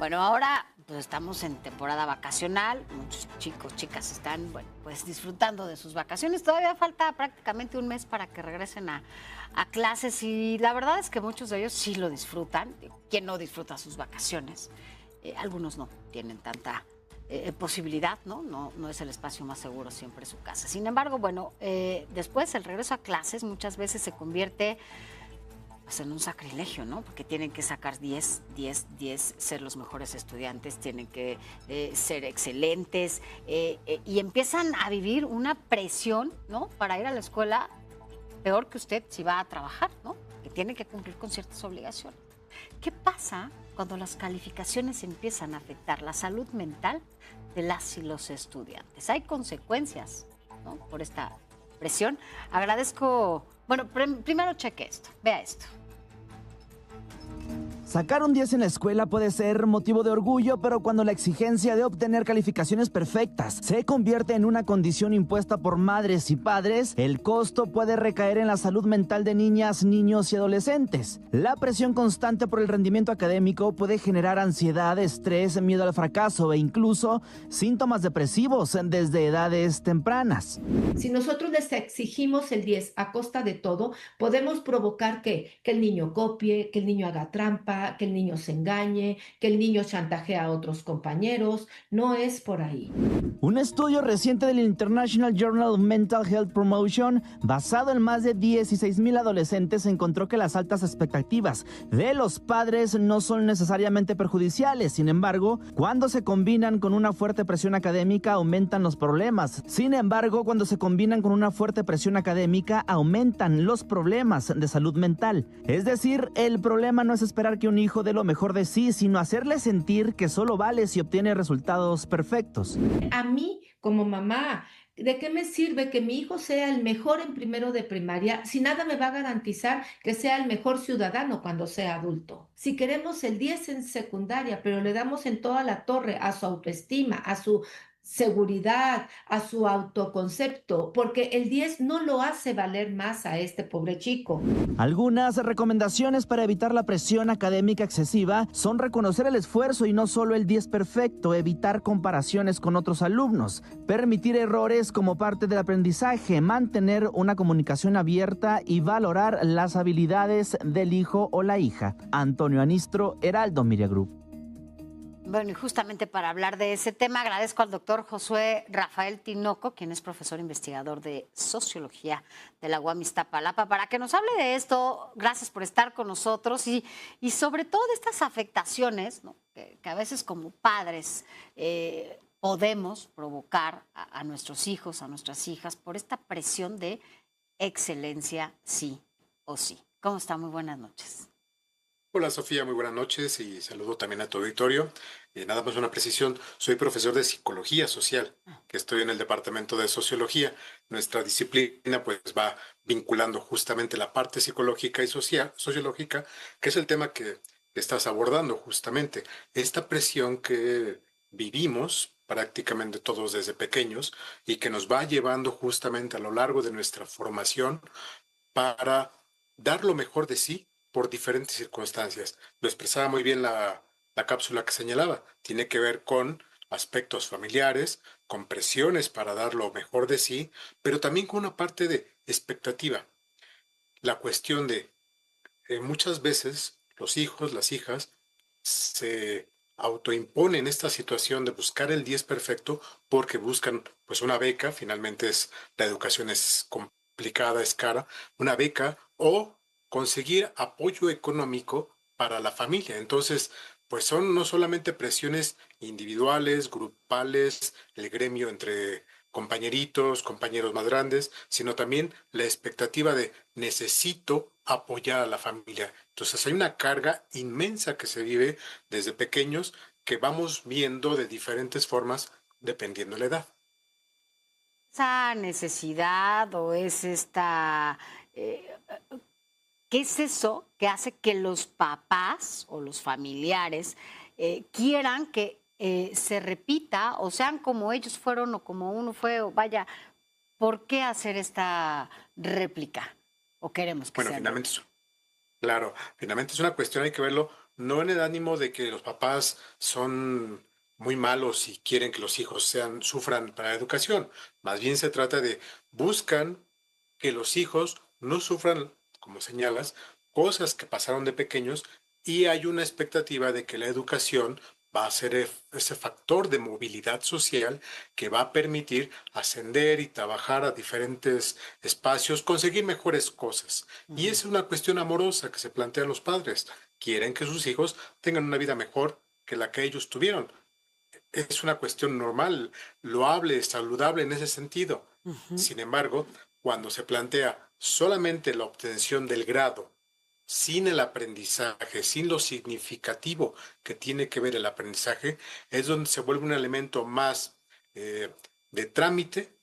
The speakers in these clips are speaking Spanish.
Bueno, ahora pues estamos en temporada vacacional, muchos chicos, chicas están, bueno, pues disfrutando de sus vacaciones. Todavía falta prácticamente un mes para que regresen a clases y la verdad es que muchos de ellos sí lo disfrutan. ¿Quién no disfruta sus vacaciones? Algunos no tienen tanta posibilidad, ¿no? No es el espacio más seguro siempre su casa. Sin embargo, bueno, después el regreso a clases muchas veces se convierte pues en un sacrilegio, ¿no? Porque tienen que sacar 10, 10, 10, ser los mejores estudiantes, tienen que ser excelentes y empiezan a vivir una presión, ¿no? Para ir a la escuela, peor que usted si va a trabajar, ¿no? Que tiene que cumplir con ciertas obligaciones. ¿Qué pasa cuando las calificaciones empiezan a afectar la salud mental de las y los estudiantes? Hay consecuencias, ¿no? Por esta presión. Agradezco, bueno, primero cheque esto, vea esto. Sacar un 10 en la escuela puede ser motivo de orgullo, pero cuando la exigencia de obtener calificaciones perfectas se convierte en una condición impuesta por madres y padres, el costo puede recaer en la salud mental de niñas, niños y adolescentes. La presión constante por el rendimiento académico puede generar ansiedad, estrés, miedo al fracaso e incluso síntomas depresivos desde edades tempranas. Si nosotros les exigimos el 10 a costa de todo, podemos provocar que el niño copie, que el niño haga trampa, que el niño se engañe, que el niño chantajee a otros compañeros. No es por ahí. Un estudio reciente del International Journal of Mental Health Promotion, basado en más de 16,000 adolescentes, encontró que las altas expectativas de los padres no son necesariamente perjudiciales. Sin embargo, cuando se combinan con una fuerte presión académica, aumentan los problemas. aumentan los problemas de salud mental. Es decir, el problema no es esperar que un hijo dé lo mejor de sí, sino hacerle sentir que solo vale si obtiene resultados perfectos. A mí, como mamá, ¿de qué me sirve que mi hijo sea el mejor en primero de primaria si nada me va a garantizar que sea el mejor ciudadano cuando sea adulto? Si queremos el 10 en secundaria, pero le damos en toda la torre a su autoestima, a su seguridad, a su autoconcepto, porque el 10 no lo hace valer más a este pobre chico. Algunas recomendaciones para evitar la presión académica excesiva son reconocer el esfuerzo y no solo el 10 perfecto, evitar comparaciones con otros alumnos, permitir errores como parte del aprendizaje, mantener una comunicación abierta y valorar las habilidades del hijo o la hija. Antonio Anistro, Heraldo Media Group. Bueno, y justamente para hablar de ese tema, agradezco al doctor Josué Rafael Tinoco, quien es profesor investigador de Sociología de la UAM Iztapalapa, para que nos hable de esto. Gracias por estar con nosotros y sobre todo de estas afectaciones, ¿no? que a veces como padres podemos provocar a nuestros hijos, a nuestras hijas, por esta presión de excelencia sí o sí. ¿Cómo está? Muy buenas noches. Hola Sofía, muy buenas noches y saludo también a tu auditorio. Nada más una precisión, soy profesor de Psicología Social, que estoy en el Departamento de Sociología. Nuestra disciplina pues va vinculando justamente la parte psicológica y social, sociológica, que es el tema que estás abordando justamente. Esta presión que vivimos prácticamente todos desde pequeños y que nos va llevando justamente a lo largo de nuestra formación para dar lo mejor de sí por diferentes circunstancias. Lo expresaba muy bien la cápsula que señalaba. Tiene que ver con aspectos familiares, con presiones para dar lo mejor de sí, pero también con una parte de expectativa. La cuestión de muchas veces los hijos, las hijas, se autoimponen esta situación de buscar el 10 perfecto porque buscan pues una beca, finalmente la educación es complicada, es cara, una beca o conseguir apoyo económico para la familia. Entonces, pues son no solamente presiones individuales, grupales, el gremio entre compañeritos, compañeros más grandes, sino también la expectativa de necesito apoyar a la familia. Entonces hay una carga inmensa que se vive desde pequeños que vamos viendo de diferentes formas dependiendo de la edad. Esa necesidad o es esta... ¿qué es eso que hace que los papás o los familiares quieran que se repita o sean como ellos fueron o como uno fue o vaya, ¿por qué hacer esta réplica? ¿O queremos que Bueno, sea finalmente réplica? claro, finalmente es una cuestión, hay que verlo no en el ánimo de que los papás son muy malos y quieren que los hijos sufran para la educación. Más bien se trata de buscan que los hijos no sufran, como señalas, cosas que pasaron de pequeños y hay una expectativa de que la educación va a ser ese factor de movilidad social que va a permitir ascender y trabajar a diferentes espacios, conseguir mejores cosas. Y esa es una cuestión amorosa que se plantean los padres. Quieren que sus hijos tengan una vida mejor que la que ellos tuvieron. Es una cuestión normal, loable, saludable en ese sentido. Ujú. Sin embargo, cuando se plantea solamente la obtención del grado, sin el aprendizaje, sin lo significativo que tiene que ver el aprendizaje, es donde se vuelve un elemento más eh, de trámite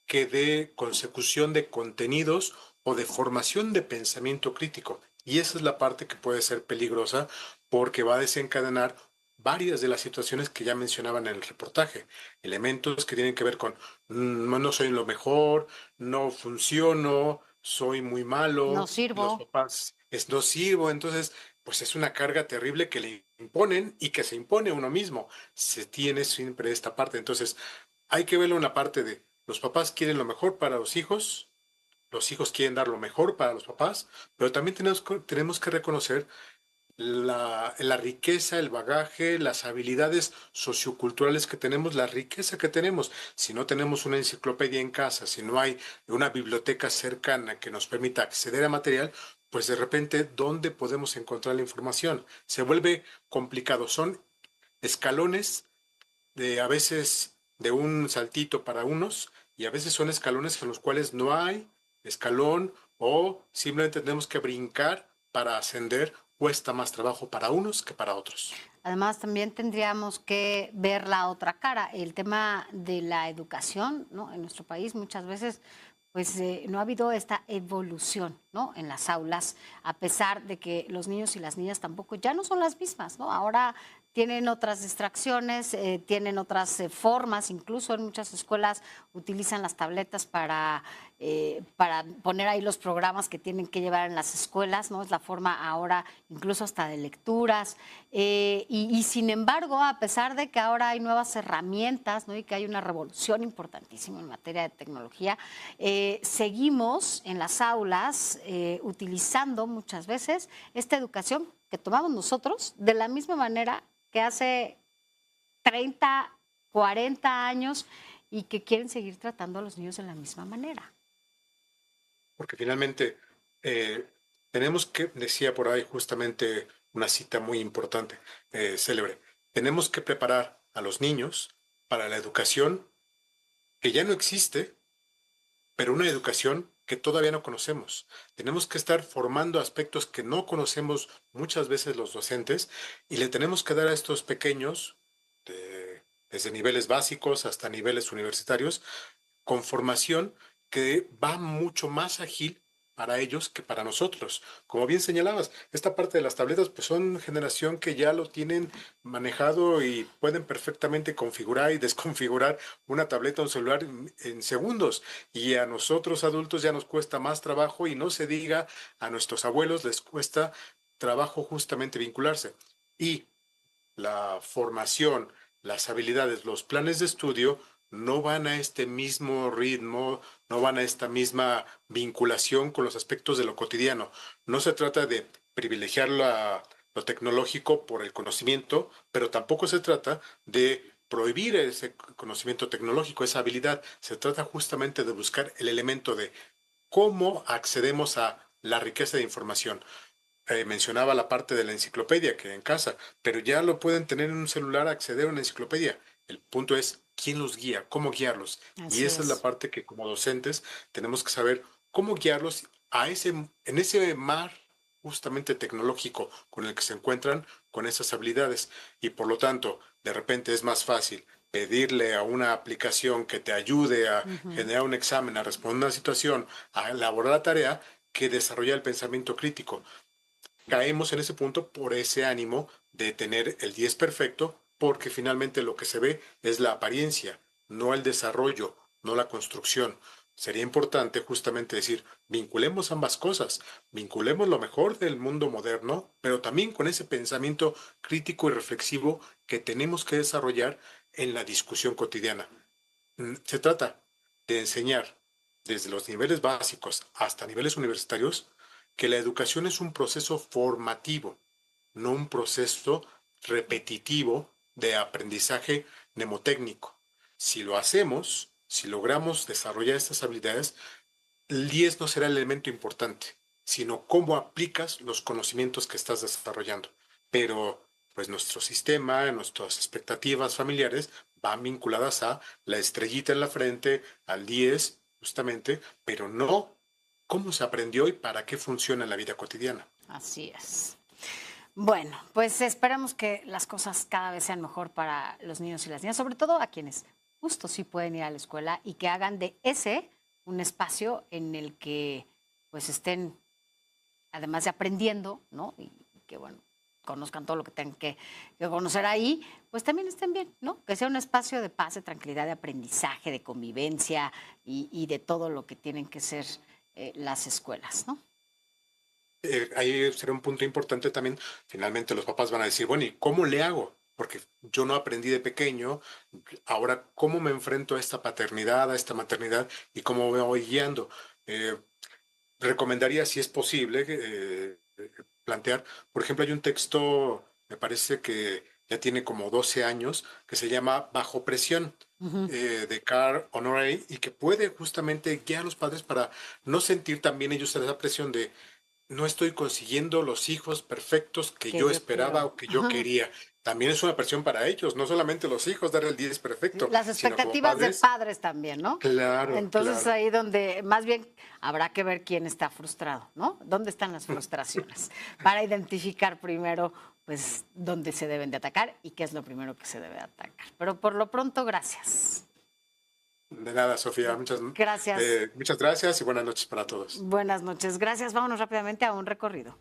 que de consecución de contenidos o de formación de pensamiento crítico. Y esa es la parte que puede ser peligrosa porque va a desencadenar varias de las situaciones que ya mencionaban en el reportaje. Elementos que tienen que ver con no soy lo mejor, no funciono, soy muy No malo, los sirvo. papás no sirvo. Entonces, pues es una carga terrible que le imponen y que se impone a uno mismo. Se tiene siempre esta parte. Entonces, hay que verlo en la parte de los papás quieren lo mejor para los hijos quieren dar lo mejor para los papás, pero también tenemos que reconocer la riqueza, el bagaje, las habilidades socioculturales que tenemos, la riqueza que tenemos. Si no tenemos una enciclopedia en casa, si no hay una biblioteca cercana que nos permita acceder a material, pues de repente, ¿dónde podemos encontrar la información? Se vuelve complicado. Son escalones de a veces de un saltito para unos y a veces son escalones en los cuales no hay escalón o simplemente tenemos que brincar para ascender. Cuesta más trabajo para unos que para otros. Además, también tendríamos que ver la otra cara, el tema de la educación, ¿no? En nuestro país muchas veces pues no ha habido esta evolución, ¿no? En las aulas, a pesar de que los niños y las niñas tampoco ya no son las mismas, ¿no? Ahora tienen otras distracciones, tienen otras formas, incluso en muchas escuelas utilizan las tabletas para poner ahí los programas que tienen que llevar en las escuelas, ¿no? Es la forma ahora incluso hasta de lecturas. Y sin embargo, a pesar de que ahora hay nuevas herramientas, ¿no? Y que hay una revolución importantísima en materia de tecnología, seguimos en las aulas utilizando muchas veces esta educación que tomamos nosotros de la misma manera que hace 30, 40 años y que quieren seguir tratando a los niños de la misma manera. Porque finalmente tenemos que, decía por ahí justamente una cita muy importante, célebre, tenemos que preparar a los niños para la educación que ya no existe, pero una educación que todavía no conocemos. Tenemos que estar formando aspectos que no conocemos muchas veces los docentes y le tenemos que dar a estos pequeños, desde niveles básicos hasta niveles universitarios, con formación que va mucho más ágil para ellos que para nosotros. Como bien señalabas, esta parte de las tabletas pues son generación que ya lo tienen manejado y pueden perfectamente configurar y desconfigurar una tableta o un celular en segundos. Y a nosotros adultos ya nos cuesta más trabajo y no se diga a nuestros abuelos les cuesta trabajo justamente vincularse. Y la formación, las habilidades, los planes de estudio no van a este mismo ritmo, no van a esta misma vinculación con los aspectos de lo cotidiano. No se trata de privilegiar lo tecnológico por el conocimiento, pero tampoco se trata de prohibir ese conocimiento tecnológico, esa habilidad. Se trata justamente de buscar el elemento de cómo accedemos a la riqueza de información. Mencionaba la parte de la enciclopedia que en casa, pero ya lo pueden tener en un celular, acceder a una enciclopedia. El punto es quién los guía, cómo guiarlos. Y Así esa es la es. parte que como docentes tenemos que saber cómo guiarlos en ese mar justamente tecnológico con el que se encuentran con esas habilidades. Y por lo tanto, de repente es más fácil pedirle a una aplicación que te ayude a Ujú. generar un examen, a responder una situación, a elaborar la tarea, que desarrollar el pensamiento crítico. Caemos en ese punto por ese ánimo de tener el 10 perfecto, porque finalmente lo que se ve es la apariencia, no el desarrollo, no la construcción. sería importante justamente decir, vinculemos ambas cosas, vinculemos lo mejor del mundo moderno, pero también con ese pensamiento crítico y reflexivo que tenemos que desarrollar en la discusión cotidiana. Se trata de enseñar desde los niveles básicos hasta niveles universitarios que la educación es un proceso formativo, no un proceso repetitivo de aprendizaje mnemotécnico. Si lo hacemos, si logramos desarrollar estas habilidades, el 10 no será el elemento importante, sino cómo aplicas los conocimientos que estás desarrollando. Pero pues nuestro sistema, nuestras expectativas familiares van vinculadas a la estrellita en la frente, al 10, justamente, pero no cómo se aprendió y para qué funciona en la vida cotidiana. Así es. Bueno, pues esperamos que las cosas cada vez sean mejor para los niños y las niñas, sobre todo a quienes justo sí pueden ir a la escuela y que hagan de ese un espacio en el que pues estén, además de aprendiendo, ¿no? Y que, bueno, conozcan todo lo que tengan que conocer ahí, pues también estén bien, ¿no? Que sea un espacio de paz, de tranquilidad, de aprendizaje, de convivencia y de todo lo que tienen que ser las escuelas, ¿no? Ahí será un punto importante también. Finalmente los papás van a decir, bueno, ¿y cómo le hago? Porque yo no aprendí de pequeño. Ahora, ¿cómo me enfrento a esta paternidad, a esta maternidad y cómo me voy guiando? Recomendaría, si es posible, plantear, por ejemplo, hay un texto, me parece que ya tiene como 12 años, que se llama Bajo Presión, de Carl Honoré, y que puede justamente guiar a los padres para no sentir también ellos esa presión de no estoy consiguiendo los hijos perfectos que yo esperaba quiero. o que yo quería. También es una presión para ellos, no solamente los hijos dar el 10 perfecto, Las sino como expectativas de padres. padres también, ¿no? Claro, Entonces claro. ahí donde más bien habrá que ver quién está frustrado, ¿no? ¿Dónde están las frustraciones? Para identificar primero, pues, dónde se deben de atacar y qué es lo primero que se debe atacar. Pero por lo pronto, gracias. De nada, Sofía. Gracias. Muchas gracias y buenas noches para todos. Buenas noches. Gracias. Vámonos rápidamente a un recorrido.